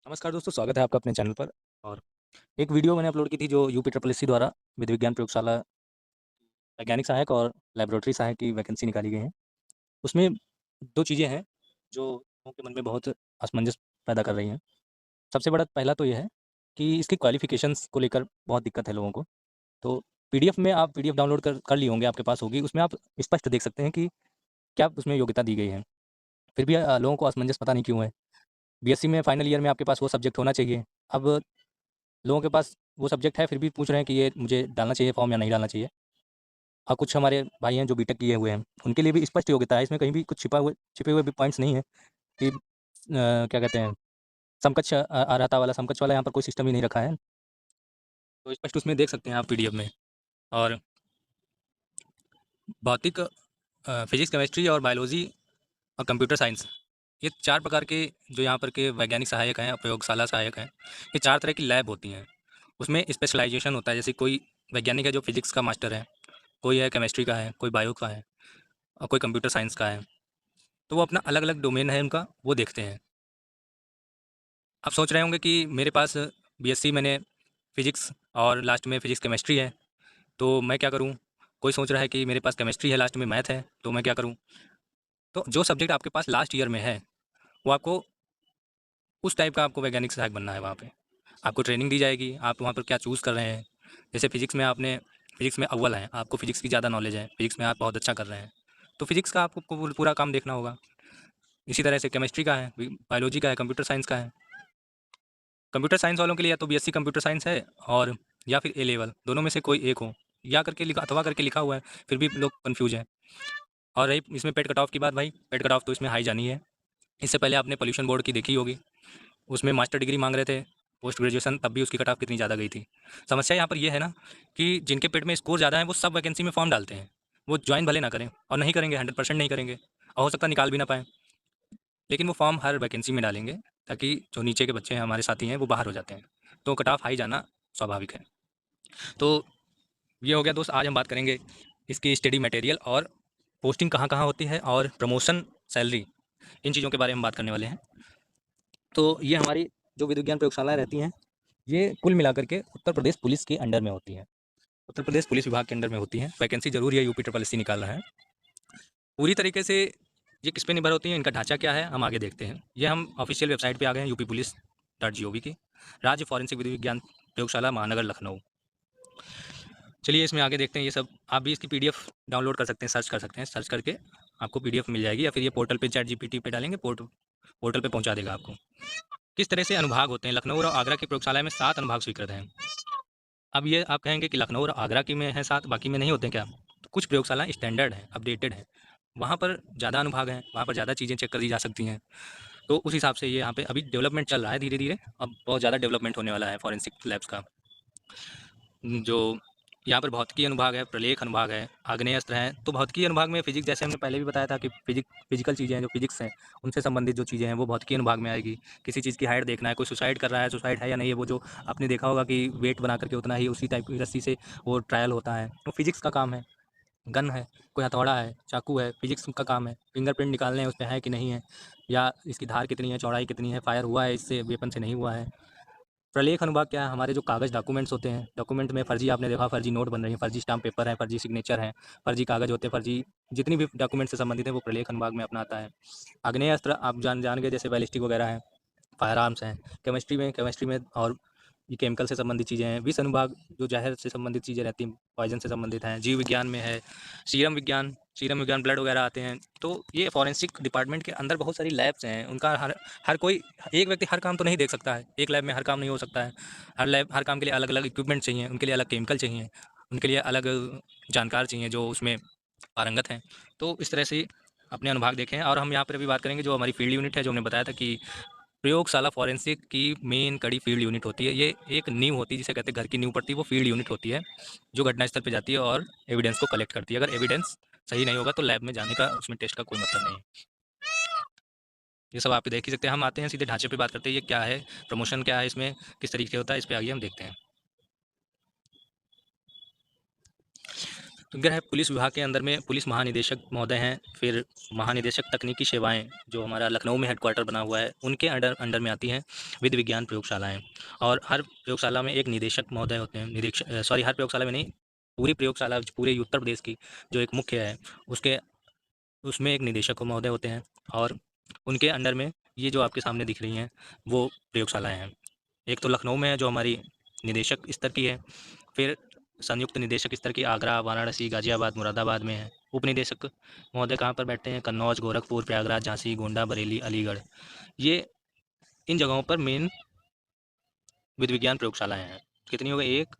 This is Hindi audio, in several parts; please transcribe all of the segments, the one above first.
नमस्कार दोस्तों, स्वागत है आपका अपने चैनल पर। और एक वीडियो मैंने अपलोड की थी जो यूपी ट्रिपल एससी द्वारा विधि विज्ञान प्रयोगशाला वैज्ञानिक सहायक और लैबोरेटरी सहायक की वैकेंसी निकाली गई है। उसमें 2 चीज़ें हैं जो लोगों के मन में बहुत असमंजस पैदा कर रही हैं। सबसे बड़ा पहला तो ये है कि इसकी क्वालिफ़िकेशंस को लेकर बहुत दिक्कत है लोगों को। तो पीडीएफ में आप पीडीएफ डाउनलोड कर लिए होंगे, आपके पास होगी। उसमें आप स्पष्ट देख सकते हैं कि क्या उसमें योग्यता दी गई है। फिर भी लोगों को असमंजस पता नहीं क्यों है। बीएससी में फाइनल ईयर में आपके पास वो सब्जेक्ट होना चाहिए। अब लोगों के पास वो सब्जेक्ट है, फिर भी पूछ रहे हैं कि ये मुझे डालना चाहिए फॉर्म या नहीं डालना चाहिए। और कुछ हमारे भाई हैं जो बीटेक किए हुए हैं, उनके लिए भी स्पष्ट योग्यता है, इसमें कहीं भी कुछ छिपे हुए भी पॉइंट्स नहीं है कि क्या कहते हैं, समकक्ष अर्हता वाला, समकक्ष वाला यहाँ पर कोई सिस्टम ही नहीं रखा है। तो स्पष्ट उसमें देख सकते हैं आप पीडीएफ में। और भौतिक फिजिक्स, केमिस्ट्री और बायोलॉजी और कंप्यूटर साइंस, ये 4 प्रकार के जो यहाँ पर के वैज्ञानिक सहायक हैं, प्रयोगशाला सहायक हैं, ये 4 तरह की लैब होती हैं। उसमें स्पेशलाइजेशन होता है, जैसे कोई वैज्ञानिक है जो फिजिक्स का मास्टर है, कोई है केमिस्ट्री का है, कोई बायो का है और कोई कंप्यूटर साइंस का है। तो वो अपना अलग-अलग डोमेन है उनका, वो देखते हैं। आप सोच रहे होंगे कि मेरे पास बीएससी मैंने फिजिक्स और लास्ट में फिजिक्स केमिस्ट्री है, तो मैं क्या करूँ? कोई सोच रहा है कि मेरे पास केमिस्ट्री है, लास्ट में मैथ है, तो मैं क्या करूँ? तो जो सब्जेक्ट आपके पास लास्ट ईयर में है, वो आपको उस टाइप का आपको वैज्ञानिक सहायक बनना है वहाँ पे। आपको ट्रेनिंग दी जाएगी, आप वहाँ पर क्या चूज़ कर रहे हैं। जैसे फिजिक्स में अव्वल हैं, आपको फिजिक्स की ज़्यादा नॉलेज है, फिजिक्स में आप बहुत अच्छा कर रहे हैं, तो फिजिक्स का आपको पूरा काम देखना होगा। इसी तरह से केमिस्ट्री का है, बायोलॉजी का है, कंप्यूटर साइंस का है। कंप्यूटर साइंस वालों के लिए या तो बीएससी कंप्यूटर साइंस है, और या फिर ए लेवल, दोनों में से कोई एक हो, या करके लिखा अथवा करके लिखा हुआ है, फिर भी लोग कन्फ्यूज हैं। और रही इसमें पेड कट ऑफ की बात, भाई पेड कट ऑफ तो इसमें हाई जानी है। इससे पहले आपने पॉल्यूशन बोर्ड की देखी होगी, उसमें मास्टर डिग्री मांग रहे थे, पोस्ट ग्रेजुएशन, तब भी उसकी कट ऑफ कितनी ज़्यादा गई थी। समस्या यहाँ पर यह है ना कि जिनके पेड में स्कोर ज़्यादा है वो सब वैकेंसी में फॉर्म डालते हैं। वो ज्वाइन भले ना करें, और नहीं करेंगे, 100% नहीं करेंगे, और हो सकता है निकाल भी ना पाएँ, लेकिन वो फॉर्म हर वैकेंसी में डालेंगे, ताकि जो नीचे के बच्चे हैं, हमारे साथी हैं, वो बाहर हो जाते हैं। तो कट ऑफ हाई जाना स्वाभाविक है। तो ये हो गया दोस्त, आज हम बात करेंगे इसकी स्टडी मटेरियल और पोस्टिंग कहाँ कहाँ होती है, और प्रमोशन, सैलरी, इन चीज़ों के बारे में बात करने वाले हैं। तो ये हमारी जो विधि विज्ञान प्रयोगशालाएँ रहती हैं, ये कुल मिलाकर के उत्तर प्रदेश पुलिस के अंडर में होती हैं। उत्तर प्रदेश पुलिस विभाग के अंडर में होती हैं। वैकेंसी ज़रूर है, यूपी ट्रिपल एससी निकाल रहा है। पूरी तरीके से ये किस पे निर्भर होती हैं, इनका ढांचा क्या है, हम आगे देखते हैं। ये हम ऑफिशियल वेबसाइट पे आ गए हैं, यूपी पुलिस.gov की, राज्य फॉरेंसिक विधि विज्ञान प्रयोगशाला महानगर लखनऊ। चलिए इसमें आगे देखते हैं। ये सब आप भी इसकी पीडीएफ डाउनलोड कर सकते हैं, सर्च कर सकते हैं, सर्च करके आपको पीडीएफ मिल जाएगी, या फिर ये पोर्टल पे ChatGPT पे डालेंगे, पोर्टल पे पहुंचा देगा आपको। किस तरह से अनुभाग होते हैं? लखनऊ और आगरा की प्रयोगशाला में 7 अनुभाग स्वीकृत हैं। अब ये आप कहेंगे कि लखनऊ और आगरा की में है 7, बाकी में नहीं होते क्या? तो कुछ प्रयोगशालाएँ स्टैंडर्ड हैं, अपडेटेड हैं, वहाँ पर ज़्यादा अनुभाग हैं, वहाँ पर ज़्यादा चीज़ें चेक कर दी जा सकती हैं। तो उस हिसाब से ये यहाँ पे अभी डेवलपमेंट चल रहा है धीरे-धीरे, अब बहुत ज़्यादा डेवलपमेंट होने वाला है फॉरेंसिक लैब्स का। जो यहाँ पर भौतिकी अनुभाग है, प्रलेख अनुभाग है, आग्नेयास्त्र है। तो भौतिकी अनुभाग में फिजिक्स, जैसे हमने पहले भी बताया था कि फिजिकल चीज़ें हैं, जो फिजिक्स हैं, उनसे संबंधित जो चीज़ें हैं वो भौतिकी अनुभाग में आएगी। किसी चीज़ की हाइट देखना है, कोई सुसाइड कर रहा है, सुसाइड है या नहीं है, वो जो आपने देखा होगा कि वेट बना करके उतना ही उसी टाइप की रस्सी से वो ट्रायल होता है, वो फिजिक्स का काम है। गन है, कोई हथौड़ा है, चाकू है, फिजिक्स का काम है। फिंगरप्रिंट निकालने हैं, उसपे है कि नहीं है, या इसकी धार कितनी है, चौड़ाई कितनी है, फायर हुआ है इससे, वेपन से नहीं हुआ है। प्रलेख अनुभाग क्या है? हमारे जो कागज़ डॉक्यूमेंट्स होते हैं, डॉक्यूमेंट में फर्जी, आपने देखा फर्जी नोट बन रही हैं, फर्जी स्टाम्प पेपर है, फर्जी सिग्नेचर है, फर्जी कागज़ होते हैं, फर्जी जितनी भी डॉक्यूमेंट से संबंधित है वो प्रलेख अनुभाग में अपना आता है। आग्नेयास्त्र आप जान गए, जैसे बैलिस्टिक वगैरह है, फायर आर्म्स हैं। केमिस्ट्री में और ये केमिकल से संबंधित चीज़ें हैं। विष अनुभाग जो ज़हर से संबंधित चीज़ें रहती हैं, पॉइज़न से संबंधित हैं। जीव विज्ञान में है, सीरम विज्ञान ब्लड वगैरह आते हैं। तो ये फॉरेंसिक डिपार्टमेंट के अंदर बहुत सारी लैब्स हैं। उनका हर हर कोई एक व्यक्ति हर काम तो नहीं देख सकता है, एक लैब में हर काम नहीं हो सकता है। हर काम के लिए अलग अलग इक्विपमेंट चाहिए, उनके लिए अलग केमिकल चाहिए, उनके लिए अलग जानकार चाहिए जो उसमें पारंगत हैं। तो इस तरह से अपने अनुभाग देखें। और हम यहाँ पर अभी बात करेंगे जो हमारी फील्ड यूनिट है, जो हमने बताया था कि प्रयोगशाला फॉरेंसिक की मेन कड़ी फील्ड यूनिट होती है। ये एक नींव होती है, जिसे कहते हैं घर की नींव पड़ती है, वो फील्ड यूनिट होती है, जो घटनास्थल पे जाती है और एविडेंस को कलेक्ट करती है। अगर एविडेंस सही नहीं होगा तो लैब में जाने का, उसमें टेस्ट का कोई मतलब नहीं है। ये सब आप देख ही सकते हैं। हम आते हैं सीधे ढांचे पे, बात करते हैं ये क्या है, प्रमोशन क्या है, इसमें किस तरीके से होता है, इस पर आगे हम देखते हैं। अगर है पुलिस विभाग के अंदर में पुलिस महानिदेशक महोदय हैं, फिर महानिदेशक तकनीकी सेवाएँ जो हमारा लखनऊ में हेडक्वार्टर बना हुआ है, उनके अंडर अंडर में आती हैं विधि विज्ञान प्रयोगशालाएँ। और हर प्रयोगशाला में एक निदेशक महोदय होते हैं, सॉरी, हर प्रयोगशाला में नहीं, पूरी प्रयोगशाला पूरे उत्तर प्रदेश की जो एक मुख्य है, उसके उसमें एक निदेशक महोदय होते हैं और उनके अंडर में ये जो आपके सामने दिख रही हैं, वो प्रयोगशालाएँ हैं। एक तो लखनऊ में है जो हमारी निदेशक स्तर की है, फिर संयुक्त निदेशक स्तर की आगरा, वाराणसी, गाजियाबाद, मुरादाबाद में है। उप निदेशक महोदय कहाँ पर बैठते हैं? कन्नौज, गोरखपुर, प्रयागराज, झांसी, गोंडा, बरेली, अलीगढ़। ये इन जगहों पर मेन विधि विज्ञान प्रयोगशालाएँ हैं। कितनी हो गई? 1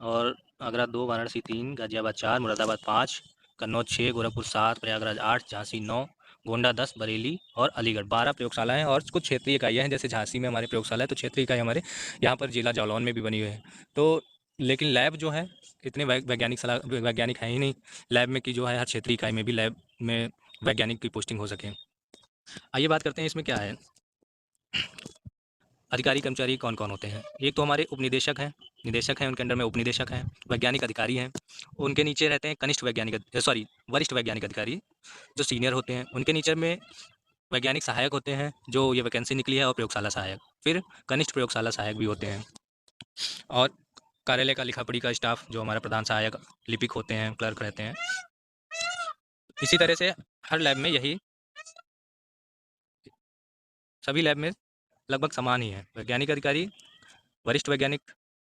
और आगरा 2, वाराणसी 3, गाजियाबाद 4, मुरादाबाद 5, कन्नौज 6, गोरखपुर 7, प्रयागराज 8, झांसी 9, गोंडा 10, बरेली और अलीगढ़ 12 प्रयोगशालाएँ हैं। और कुछ क्षेत्रीय इकाइयाँ हैं, जैसे झांसी में हमारी प्रयोगशाला है, तो क्षेत्रीय इकाई हमारे यहाँ पर जिला जालौन में भी बनी हुई है। तो लेकिन लैब जो है, इतने वैज्ञानिक हैं ही नहीं लैब में, कि जो है हर क्षेत्रीय इकाई में भी लैब में वैज्ञानिक की पोस्टिंग हो सके। आइए बात करते हैं इसमें क्या है, अधिकारी कर्मचारी कौन कौन होते हैं। एक तो हमारे उपनिदेशक हैं, निदेशक हैं, उनके अंडर में उपनिदेशक हैं, वैज्ञानिक अधिकारी हैं, उनके नीचे रहते हैं वरिष्ठ वैज्ञानिक अधिकारी जो सीनियर होते हैं। उनके नीचे में वैज्ञानिक सहायक होते हैं, जो ये वैकेंसी निकली है, और प्रयोगशाला सहायक, फिर कनिष्ठ प्रयोगशाला सहायक भी होते हैं। और कार्यालय का लिखापढ़ी का स्टाफ जो हमारा प्रधान सहायक, लिपिक होते हैं, क्लर्क रहते हैं। इसी तरह से हर लैब में यही, सभी लैब में लगभग समान ही है। वैज्ञानिक अधिकारी, वरिष्ठ वैज्ञानिक,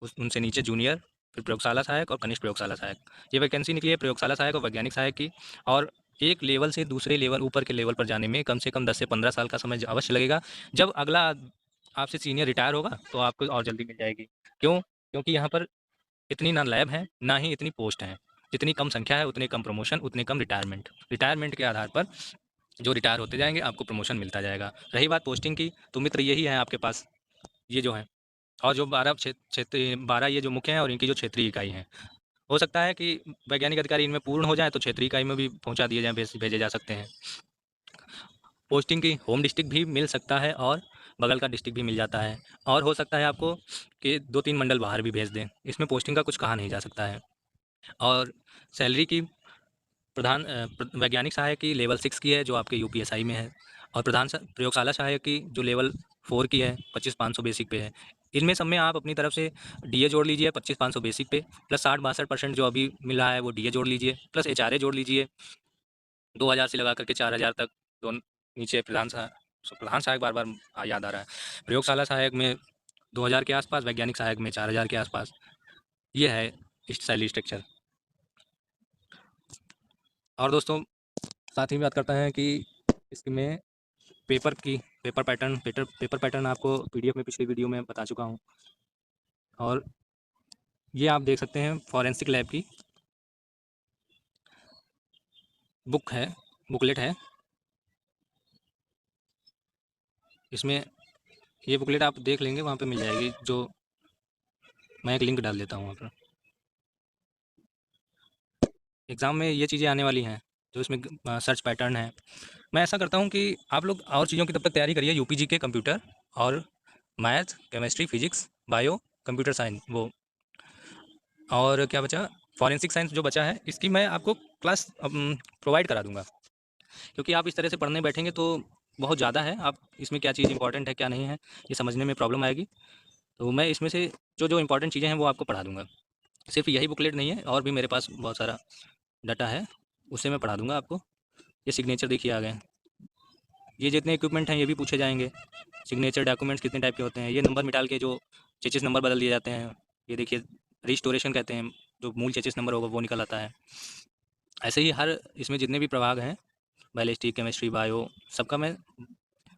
उनसे नीचे जूनियर, फिर प्रयोगशाला सहायक और कनिष्ठ प्रयोगशाला सहायक। ये वैकेंसी निकली है प्रयोगशाला सहायक और वैज्ञानिक सहायक की। और एक लेवल से दूसरे लेवल, ऊपर के लेवल पर जाने में कम से कम 10 से 15 साल का समय अवश्य लगेगा। जब अगला आपसे सीनियर रिटायर होगा तो आपको और जल्दी मिल जाएगी। क्यों? क्योंकि यहाँ पर इतनी ना लैब है, ना ही इतनी पोस्ट हैं। जितनी कम संख्या है, उतने कम प्रमोशन, उतने कम रिटायरमेंट के आधार पर जो रिटायर होते जाएंगे, आपको प्रमोशन मिलता जाएगा। रही बात पोस्टिंग की, तो मित्र यही है आपके पास, ये जो है, और जो 12 क्षेत्र 12 ये जो मुख्य हैं और इनकी जो क्षेत्रीय इकाई हैं। हो सकता है कि वैज्ञानिक अधिकारी इनमें पूर्ण हो जाए तो क्षेत्रीय इकाई में भी पहुंचा दिए जाएँ, भेजे जा सकते हैं। पोस्टिंग की होम डिस्ट्रिक्ट भी मिल सकता है और बगल का डिस्ट्रिक्ट भी मिल जाता है, और हो सकता है आपको कि 2-3 मंडल बाहर भी भेज दें। इसमें पोस्टिंग का कुछ कहा नहीं जा सकता है। और सैलरी की वैज्ञानिक सहायक की लेवल 6 की है, जो आपके यूपीएसआई में है, और प्रयोगशाला सहायक की जो लेवल 4 की है, 25,500 बेसिक पे है। इनमें सब में आप अपनी तरफ से डीए जोड़ लीजिए 25,500 बेसिक पे, प्लस 60-62% जो अभी मिल रहा है वो डीए जोड़ लीजिए, प्लस एचआरए जोड़ लीजिए 2,000 से लगा करके 4,000 तक। दोनों नीचे प्रधान सहायक बार बार याद आ रहा है, प्रयोगशाला सहायक में 2,000 के आसपास, वैज्ञानिक सहायक में 4,000 के आसपास। ये है सैलरी स्ट्रक्चर। और दोस्तों, साथ ही बात करते हैं कि इसमें पेपर पैटर्न आपको पीडीएफ में पिछली वीडियो में बता चुका हूँ। और ये आप देख सकते हैं फॉरेंसिक लैब की बुकलेट है। इसमें ये बुकलेट आप देख लेंगे, वहाँ पे मिल जाएगी, जो मैं एक लिंक डाल देता हूँ वहाँ पर। एग्ज़ाम में ये चीज़ें आने वाली हैं, जो इसमें सर्च पैटर्न है। मैं ऐसा करता हूँ कि आप लोग और चीज़ों की तब तक तैयारी करिए, यूपीजी के कंप्यूटर और math, chemistry, physics, bio, computer science, वो, और क्या बचा, फॉरेंसिक साइंस जो बचा है, इसकी मैं आपको क्लास प्रोवाइड करा दूंगा। क्योंकि आप इस तरह से पढ़ने बैठेंगे तो बहुत ज़्यादा है, आप इसमें क्या चीज़ इंपॉर्टेंट है क्या नहीं है ये समझने में प्रॉब्लम आएगी। तो मैं इसमें से जो जो इंपॉर्टेंट चीज़ें हैं वो आपको पढ़ा दूंगा। सिर्फ यही बुकलेट नहीं है, और भी मेरे पास बहुत सारा डाटा है, उससे मैं पढ़ा दूंगा आपको। ये सिग्नेचर देखिए आ गए, ये जितने इक्विपमेंट हैं ये भी पूछे जाएंगे। सिग्नेचर डॉक्यूमेंट्स कितने टाइप के होते हैं, ये नंबर मिटाल के जो चेचिस नंबर बदल दिए जाते हैं, ये देखिए रिस्टोरेशन कहते हैं, जो मूल चेचिस नंबर होगा वो निकल आता है। ऐसे ही हर इसमें जितने भी प्रभाग हैं, बायोलॉजी, केमिस्ट्री, बायो, सबका मैं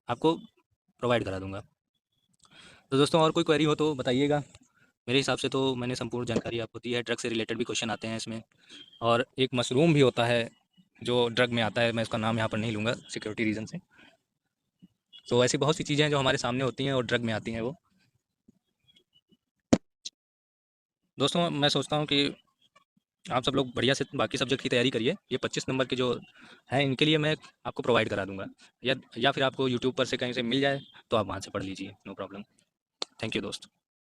आपको प्रोवाइड करा दूंगा। तो दोस्तों, और कोई क्वेरी हो तो बताइएगा। मेरे हिसाब से तो मैंने संपूर्ण जानकारी आपको दी है। ड्रग से रिलेटेड भी क्वेश्चन आते हैं इसमें, और एक मशरूम भी होता है जो ड्रग में आता है, मैं उसका नाम यहाँ पर नहीं लूँगा सिक्योरिटी रीज़न से। तो ऐसी बहुत सी चीज़ें हैं जो हमारे सामने होती हैं और ड्रग में आती हैं वो। दोस्तों, मैं सोचता हूँ कि आप सब लोग बढ़िया से बाकी सब्जेक्ट की तैयारी करिए। ये 25 नंबर के जो हैं, इनके लिए मैं आपको प्रोवाइड करा दूंगा, या फिर आपको यूट्यूब पर से कहीं से मिल जाए तो आप वहाँ से पढ़ लीजिए, नो प्रॉब्लम। थैंक यू दोस्त।